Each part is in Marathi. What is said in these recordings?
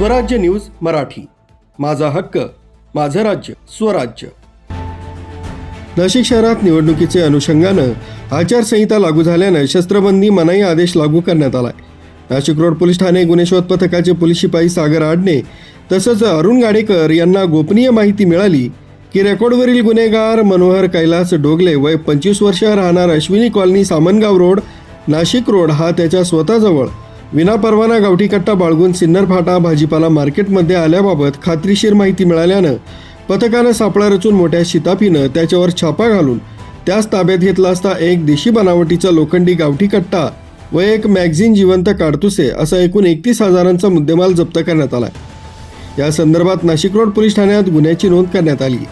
स्वराज्य न्यूज मराठी, माझा हक्क माझं राज्य स्वराज्य। नाशिक शहरात निवडणुकीचे अनुषंगानं आचारसंहिता लागू झाल्यानं शस्त्रबंदी मनाई आदेश लागू करण्यात आलाय। नाशिक रोड पोलीस ठाणे गुन्हे शोध पथकाचे पोलीस शिपाई सागर आडणे तसंच अरुण गाडेकर यांना गोपनीय माहिती मिळाली की रेकॉर्डवरील गुन्हेगार मनोहर कैलास डोगले वय 25 वर्ष राहणार Ashwini colony Samangaon road Nashik road हा त्याच्या स्वतःजवळ विनापरवाना गावठी कट्टा बाळगून सिन्नर फाटा भाजीपाला मार्केटमध्ये आल्याबाबत खात्रीशीर माहिती मिळाल्यानं पथकानं सापळा रचून मोठ्या शिताफीनं त्याच्यावर छापा घालून त्यास ताब्यात घेतला असता एक देशी बनावटीचा लोखंडी गावठी कट्टा व एक मॅगझिन जिवंत काडतुसे असा एकूण 31,000चा मुद्देमाल जप्त करण्यात आला। या संदर्भात नाशिक रोड पोलीस ठाण्यात गुन्ह्याची नोंद करण्यात आली।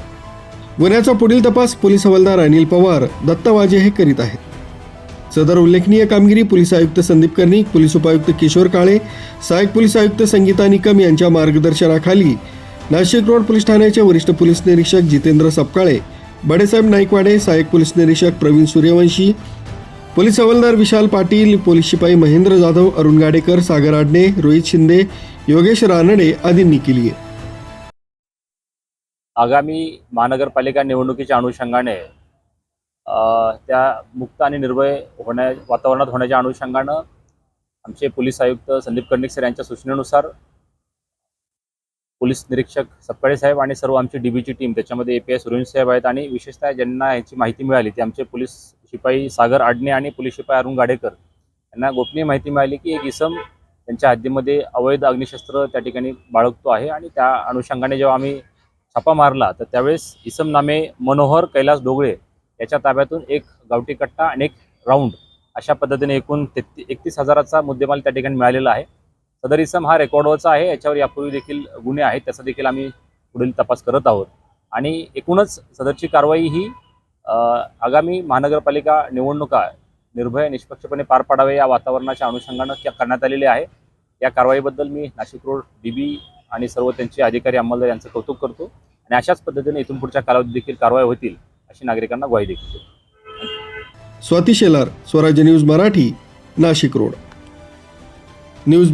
गुन्ह्याचा पुढील तपास पोलीस हवालदार अनिल पवार दत्तवाजे हे करीत आहेत। सदर उल्लेखनीय कामगिरी पोलीस आयुक्त संदीप कर्णिक, पोलीस उपायुक्त किशोर काळे, सहाय्यक पोलीस आयुक्त संगीता निकम यांच्या मार्गदर्शनाखाली नाशिक रोड पोलीस ठाण्याचे वरिष्ठ पोलीस निरीक्षक जितेंद्र सपकाळे, बडेसाहेब नाईकवाडे, सहाय्यक पोलीस निरीक्षक प्रवीण सूर्यवंशी, पोलीस हवालदार विशाल पाटील, पोलीस शिपाई महेंद्र जाधव, अरुण गाडेकर, सागर आडणे, रोहित शिंदे, योगेश रानडे आदींनी केली आहे। आगामी महानगरपालिका निवडणुकीच्या अनुषंगाने त्या मुक्त आणि निर्भय वातावरणात होण्याच्या अनुषंगानं आमचे पोलीस आयुक्त संदीप कर्णिक सर यांच्या सूचनेनुसार पोलीस निरीक्षक सपकाळे साहेब आणि सर्व आमची डीबीची टीम त्याच्यामध्ये API सूर्यवंशी साहेब आहेत आणि विशेषतः ज्यांना याची माहिती मिळाली ते आमचे पोलीस शिपाई सागर आडणे आणि पोलीस शिपाई अरुण गाडेकर यांना गोपनीय माहिती मिळाली की एक इसम त्यांच्या हद्दीमध्ये अवैध अग्निशस्त्र त्या ठिकाणी बाळगतो आहे आणि त्या अनुषंगाने जेव्हा आम्ही छापा मारला तर त्यावेळेस इसम नामे मनोहर कैलास डोगले याच्या ताब्यातून एक गावठी कट्टा आणि एक राऊंड अशा पद्धतीने एकूण 31,000चा मुद्देमाल त्या ठिकाणी मिळालेला आहे। सदर इसम हा रेकॉर्डवरचा आहे, याच्यावर यापूर्वी देखील गुन्हे आहेत, त्याचा देखील आम्ही पुढील तपास करत आहोत आणि एकूणच सदरची कारवाई ही आगामी महानगरपालिका निवडणुका निर्भय निष्पक्षपणे पार पाडावे या वातावरणाच्या अनुषंगानं करण्यात आलेली आहे। या कारवाईबद्दल मी नाशिक रोड DB आणि सर्व त्यांचे अधिकारी अंमलदार यांचं कौतुक करतो आणि अशाच पद्धतीने इथून पुढच्या कालावधीत देखील कारवाई होतील अशी नागरिकांना ग्वाही देखील देतो। स्वाती शेलार, स्वराज्य news Marathi, Nashik road news.